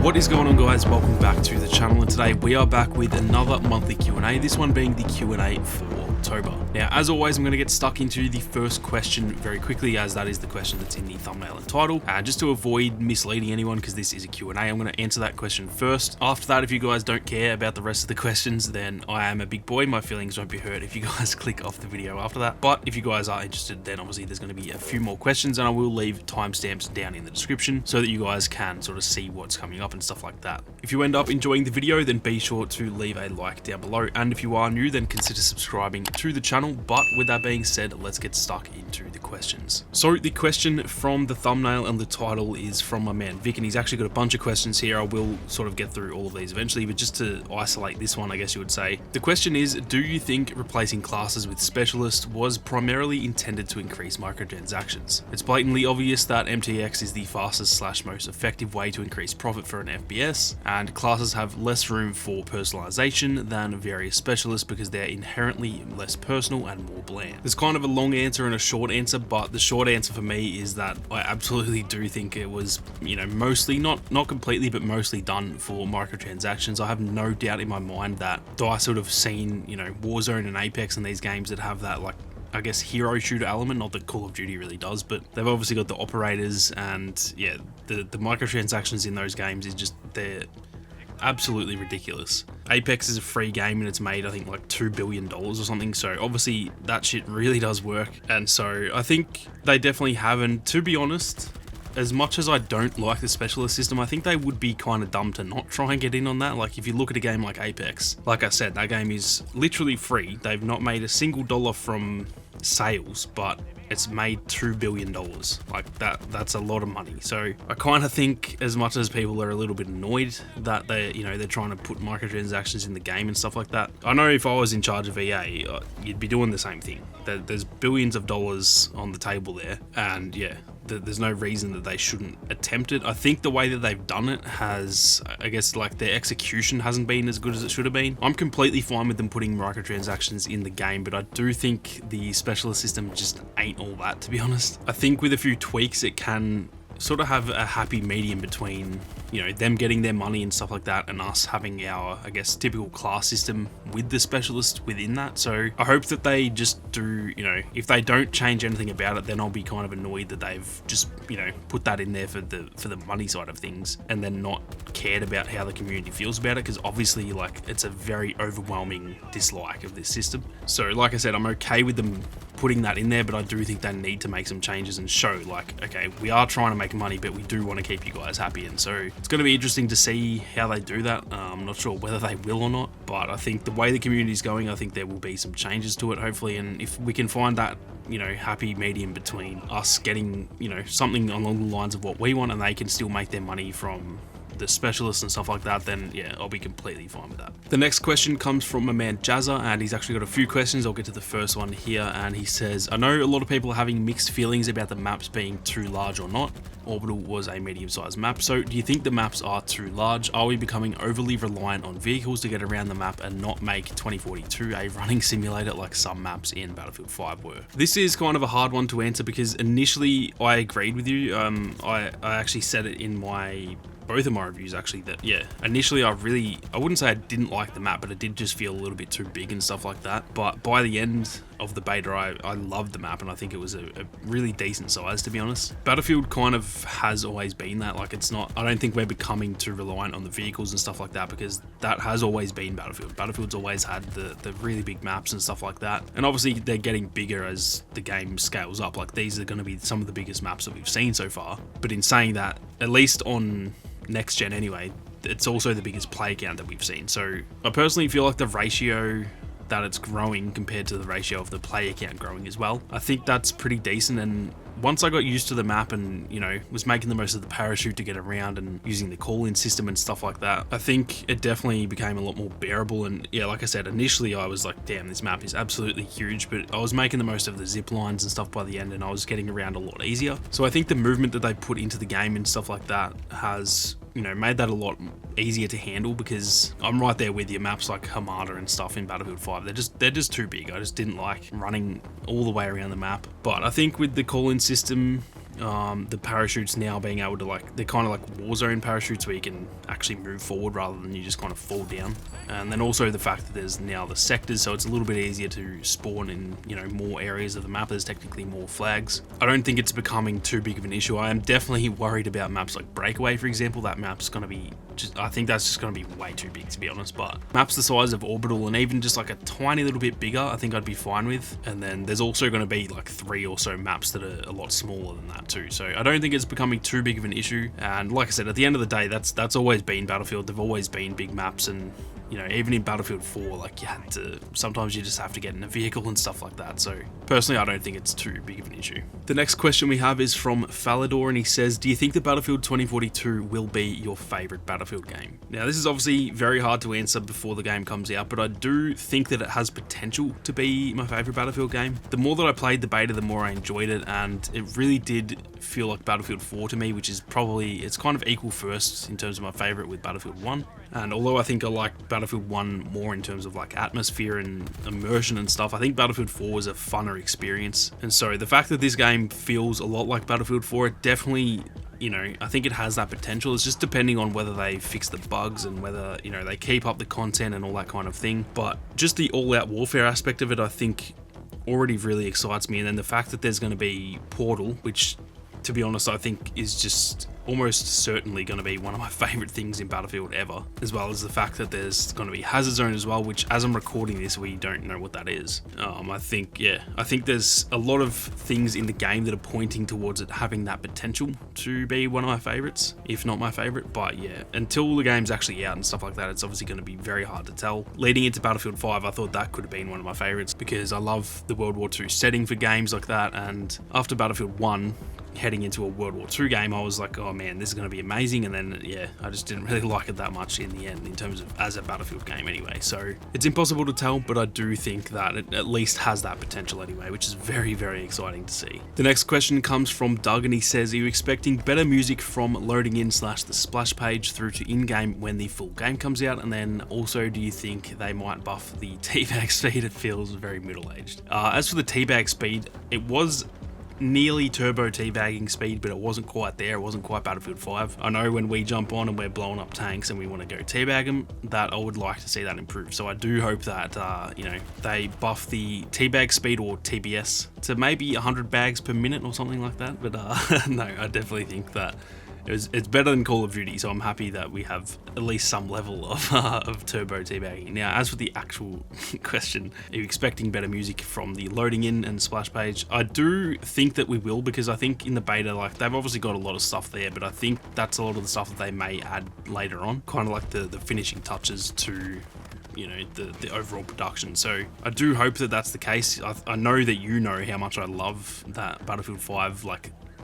What is going on, guys? Welcome back to the channel, and today we are back with another monthly Q&A, this one being the Q&A for October. Now, as always, I'm going to get stuck into the first question very quickly, as that is the question that's in the thumbnail and title, just to avoid misleading anyone, because this is a Q&A. I'm going to answer that question first. After that, if you guys don't care about the rest of the questions, then I am a big boy. My feelings won't be hurt if you guys click off the video after that. But if you guys are interested, then obviously there's going to be a few more questions, and I will leave timestamps down in the description so that you guys can sort of see what's coming up and stuff like that. If you end up enjoying the video, then be sure to leave a like down below, and if you are new, then consider subscribing to the channel. But with that being said, let's get stuck into the questions. So the question from the thumbnail and the title is from my man Vic, and he's actually got a bunch of questions here. I will sort of get through all of these eventually, but just to isolate this one, I guess you would say. The question is, do you think replacing classes with specialists was primarily intended to increase microtransactions? It's blatantly obvious that MTX is the fastest / most effective way to increase profit for an FPS, and classes have less room for personalization than various specialists because they're inherently less personal and more bland. There's kind of a long answer and a short answer, but the short answer for me is that I absolutely do think it was, mostly, not completely, but mostly done for microtransactions. I have no doubt in my mind that DICE would have seen, Warzone and Apex and these games that have that, I guess, hero shooter element, not that Call of Duty really does, but they've obviously got the operators, and yeah, the microtransactions in those games is just, they're absolutely ridiculous. Apex is a free game and it's made, I think, like $2 billion or something, so obviously that shit really does work, and so I think they definitely have. And to be honest, as much as I don't like the specialist system, I think they would be kind of dumb to not try and get in on that. Like, if you look at a game like Apex, like I said, that game is literally free. They've not made a single dollar from sales, but it's made $2 billion. Like, that's a lot of money. So I kind of think, as much as people are a little bit annoyed that they're trying to put microtransactions in the game and stuff like that, I know if I was in charge of EA, you'd be doing the same thing. There's billions of dollars on the table there, and yeah, there's no reason that they shouldn't attempt it. I think the way that they've done it has, I guess, like, their execution hasn't been as good as it should have been. I'm completely fine with them putting microtransactions in the game, but I do think the specialist system just ain't all that, to be honest. I think with a few tweaks, it can sort of have a happy medium between, them getting their money and stuff like that, and us having our, I guess, typical class system with the specialist within that. So I hope that they just do, if they don't change anything about it, then I'll be kind of annoyed that they've just, put that in there for the money side of things, and then not cared about how the community feels about it, because obviously, like, it's a very overwhelming dislike of this system. So like I said, I'm okay with them putting that in there, but I do think they need to make some changes and show, like, okay, we are trying to make money, but we do want to keep you guys happy. And so it's going to be interesting to see how they do that. I'm not sure whether they will or not, but I think the way the community is going, I think there will be some changes to it, hopefully. And if we can find that, happy medium between us getting, something along the lines of what we want, and they can still make their money from the specialists and stuff like that, then yeah, I'll be completely fine with that. The next question comes from my man Jazza, and he's actually got a few questions. I'll get to the first one here, and he says, I know a lot of people are having mixed feelings about the maps being too large or not. Orbital was a medium-sized map, so do you think the maps are too large? Are we becoming overly reliant on vehicles to get around the map and not make 2042 a running simulator like some maps in Battlefield 5 were? This is kind of a hard one to answer, because initially I agreed with you. I actually said it in both of my reviews, actually, that yeah, initially I wouldn't say I didn't like the map, but it did just feel a little bit too big and stuff like that. But by the end of the beta, I loved the map, and I think it was a really decent size, to be honest. Battlefield kind of has always been that. Like, it's not, I don't think we're becoming too reliant on the vehicles and stuff like that, because that has always been Battlefield. Battlefield's always had the really big maps and stuff like that, and obviously they're getting bigger as the game scales up. Like, these are going to be some of the biggest maps that we've seen so far, but in saying that, at least on next gen anyway, it's also the biggest play count that we've seen. So I personally feel like the ratio that it's growing compared to the ratio of the player count growing as well, I think that's pretty decent. And once I got used to the map and, was making the most of the parachute to get around and using the call-in system and stuff like that, I think it definitely became a lot more bearable. And yeah, like I said, initially I was like, damn, this map is absolutely huge, but I was making the most of the zip lines and stuff by the end, and I was getting around a lot easier. So I think the movement that they put into the game and stuff like that has, made that a lot easier to handle, because I'm right there with you. Maps like Hamada and stuff in Battlefield 5, they're just too big. I just didn't like running all the way around the map. But I think with the call-in system, The parachutes now being able to they're kind of like Warzone parachutes where you can actually move forward rather than you just kind of fall down. And then also the fact that there's now the sectors, so it's a little bit easier to spawn in, more areas of the map. There's technically more flags. I don't think it's becoming too big of an issue. I am definitely worried about maps like Breakaway, for example. That map's going to be I think that's just going to be way too big, to be honest. But maps the size of Orbital and even just like a tiny little bit bigger, I think I'd be fine with. And then there's also going to be like 3 or so maps that are a lot smaller than that too. So I don't think it's becoming too big of an issue. And like I said, at the end of the day, that's always been Battlefield. They've always been big maps, and even in Battlefield 4, sometimes you just have to get in a vehicle and stuff like that. So personally, I don't think it's too big of an issue. The next question we have is from Falador, and he says, do you think that Battlefield 2042 will be your favorite Battlefield game? Now, this is obviously very hard to answer before the game comes out, but I do think that it has potential to be my favorite Battlefield game. The more that I played the beta, the more I enjoyed it, and it really did feel like Battlefield 4 to me, which is it's kind of equal first in terms of my favorite with Battlefield 1. And although I think I like Battlefield 1 more in terms of like atmosphere and immersion and stuff, I think Battlefield 4 was a funner experience. And so the fact that this game feels a lot like Battlefield 4, it definitely, I think it has that potential. It's just depending on whether they fix the bugs and whether, they keep up the content and all that kind of thing. But just the all-out warfare aspect of it, I think already really excites me. And then the fact that there's going to be Portal, which, to be honest, I think is just almost certainly going to be one of my favorite things in Battlefield ever, as well as the fact that there's going to be Hazard Zone as well, which as I'm recording this, we don't know what that is. I think there's a lot of things in the game that are pointing towards it having that potential to be one of my favorites, if not my favorite. But yeah, until the game's actually out and stuff like that, it's obviously going to be very hard to tell. Leading into Battlefield 5, I thought that could have been one of my favorites because I love the World War II setting for games like that, and after Battlefield 1, heading into a World War II game, I was like, oh man, this is going to be amazing. And then, yeah, I just didn't really like it that much in the end, in terms of as a Battlefield game anyway. So it's impossible to tell, but I do think that it at least has that potential anyway, which is very, very exciting to see. The next question comes from Doug, and he says, are you expecting better music from loading in / the splash page through to in-game when the full game comes out? And then also, do you think they might buff the teabag speed? It feels very middle-aged. As for the teabag speed, it was nearly turbo teabagging speed, but it wasn't quite there. It wasn't quite Battlefield 5. I know when we jump on and we're blowing up tanks and we want to go teabag them, that I would like to see that improve. So I do hope that they buff the teabag speed, or TBS, to maybe 100 bags per minute or something like that. But no, I definitely think that it's better than Call of Duty, so I'm happy that we have at least some level of turbo teabagging. Now, as for the actual question, are you expecting better music from the loading in and splash page? I do think that we will, because I think in the beta, they've obviously got a lot of stuff there, but I think that's a lot of the stuff that they may add later on, kind of like the finishing touches to the overall production. So I do hope that that's the case. I know that how much I love that Battlefield 5,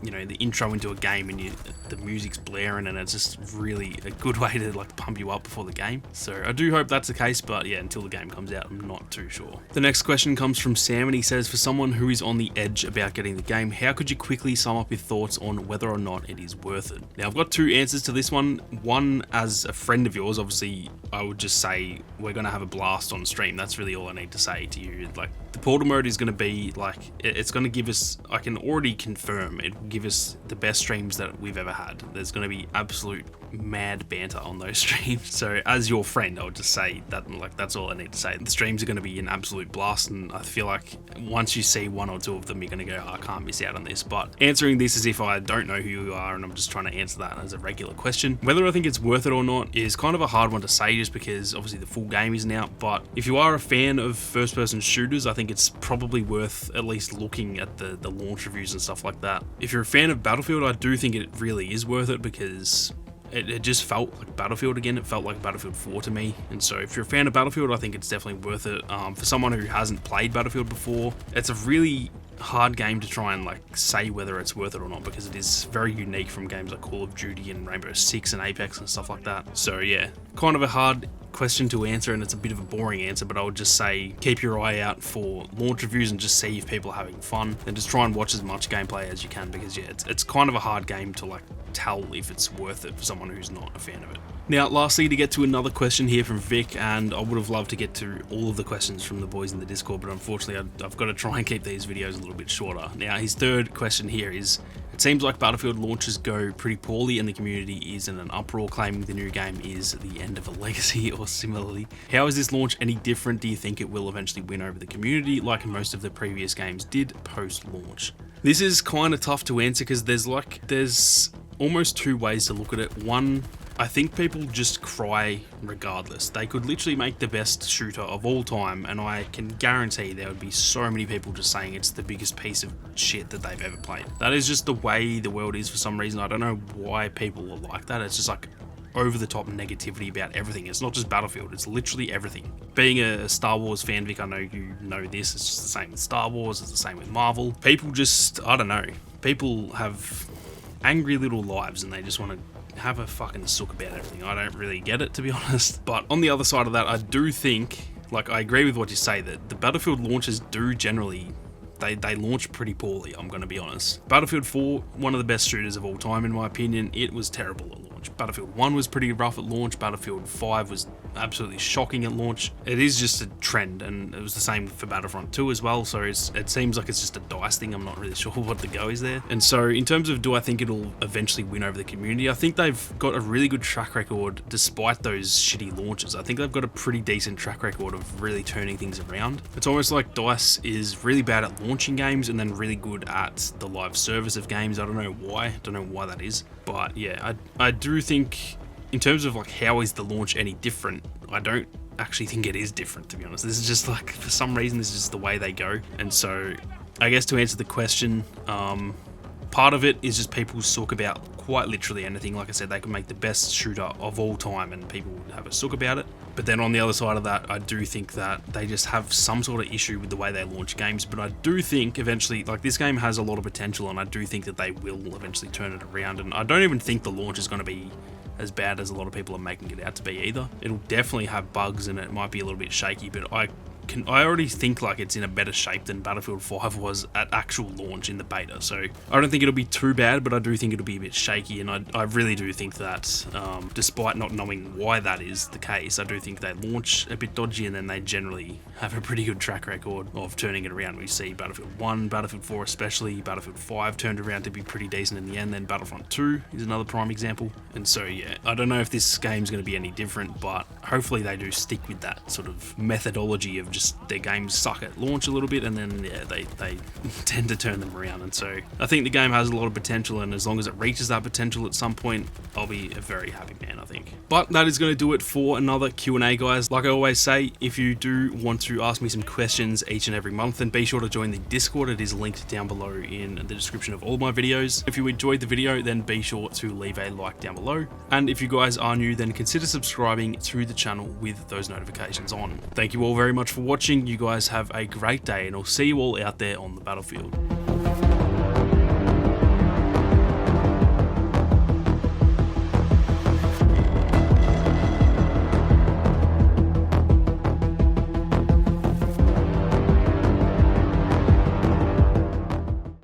the intro into a game and the music's blaring, and it's just really a good way to pump you up before the game. So I do hope that's the case, but yeah, until the game comes out, I'm not too sure. The next question comes from Sam, and he says, for someone who is on the edge about getting the game, how could you quickly sum up your thoughts on whether or not it is worth it? Now, I've got 2 answers to this one. One, as a friend of yours, obviously, I would just say we're going to have a blast on stream. That's really all I need to say to you. The Portal mode is going to be it's going to give us, I can already confirm, it will give us the best streams that we've ever had. There's going to be absolute mad banter on those streams. So as your friend, I would just say that, that's all I need to say. The streams are going to be an absolute blast, and I feel like once you see 1 or 2 of them, you're going to go, oh, I can't miss out on this. But answering this as if I don't know who you are, and I'm just trying to answer that as a regular question. Whether I think it's worth it or not is kind of a hard one to say, just because obviously the full game isn't out. But if you are a fan of first-person shooters, I think it's probably worth at least looking at the launch reviews and stuff like that. If you're a fan of Battlefield, I do think it really is worth it, because it just felt like Battlefield again. It felt like Battlefield 4 to me. And so if you're a fan of Battlefield, I think it's definitely worth it. For someone who hasn't played Battlefield before, it's a really hard game to try and say whether it's worth it or not, because it is very unique from games like Call of Duty and Rainbow Six and Apex and stuff like that. So yeah, kind of a hard question to answer, and it's a bit of a boring answer, but I would just say keep your eye out for launch reviews and just see if people are having fun, and just try and watch as much gameplay as you can, because yeah, it's kind of a hard game to tell if it's worth it for someone who's not a fan of it. Now, lastly, to get to another question here from Vic, and I would have loved to get to all of the questions from the boys in the Discord, but unfortunately I've got to try and keep these videos a little bit shorter. Now, his third question here is, It seems like Battlefield launches go pretty poorly and the community is in an uproar, claiming the new game is the end of a legacy or similarly. How is this launch any different? Do you think it will eventually win over the community like most of the previous games did post-launch? This is kind of tough to answer because there's almost two ways to look at it. One, I think people just cry regardless. They could literally make the best shooter of all time, and I can guarantee there would be so many people just saying it's the biggest piece of shit that they've ever played. That is just the way the world is for some reason. I don't know why people are like that. It's just like over the top negativity about everything. It's not just Battlefield, it's literally everything. Being a Star Wars fan, Vic, I know you know this, it's just the same with Star Wars, it's the same with Marvel. People just, I don't know, people have angry little lives and they just want to have a fucking sook about everything. I don't really get it, to be honest. But on the other side of that, I do think, like, I agree with what you say, that the Battlefield launches do generally, they launch pretty poorly, I'm going to be honest. Battlefield 4, one of the best shooters of all time in my opinion, it was terrible at launch. Battlefield 1 was pretty rough at launch, Battlefield 5 was absolutely shocking at launch. It is just a trend, and it was the same for Battlefront 2 as well, so it seems like it's just a DICE thing. I'm not really sure what the go is there. And so in terms of do I think it'll eventually win over the community, I think they've got a really good track record despite those shitty launches. I think they've got a pretty decent track record of really turning things around. It's almost like DICE is really bad at launching games and then really good at the live service of games. I don't know why. I don't know why that is. But yeah, I do think in terms of like how is the launch any different, I don't actually think it is different, to be honest. This is just like, for some reason, this is just the way they go. And so I guess to answer the question, part of it is just people sook about quite literally anything. Like I said, they can make the best shooter of all time and people would have a sook about it. But then on the other side of that, I do think that they just have some sort of issue with the way they launch games. But I do think eventually, like, this game has a lot of potential and I do think that they will eventually turn it around. And I don't even think the launch is going to be as bad as a lot of people are making it out to be either. It'll definitely have bugs and it might be a little bit shaky, but I already think like it's in a better shape than Battlefield 5 was at actual launch in the beta. So I don't think it'll be too bad, but I do think it'll be a bit shaky. And I really do think that despite not knowing why that is the case, I do think they launch a bit dodgy and then they generally have a pretty good track record of turning it around. We see Battlefield 1, Battlefield 4 especially, Battlefield 5 turned around to be pretty decent in the end, then Battlefront 2 is another prime example. And so yeah, I don't know if this game's going to be any different, but hopefully they do stick with that sort of methodology of just their games suck at launch a little bit and then yeah, they tend to turn them around. And so I think the game has a lot of potential, and as long as it reaches that potential at some point, I'll be a very happy man, I think. But that is going to do it for another Q&A, guys. Like I always say, if you do want to ask me some questions each and every month, then be sure to join the Discord. It is linked down below in the description of all my videos. If you enjoyed the video, then be sure to leave a like down below. And if you guys are new, then consider subscribing to the channel with those notifications on. Thank you all very much for watching. You guys have a great day, and I'll see you all out there on the battlefield.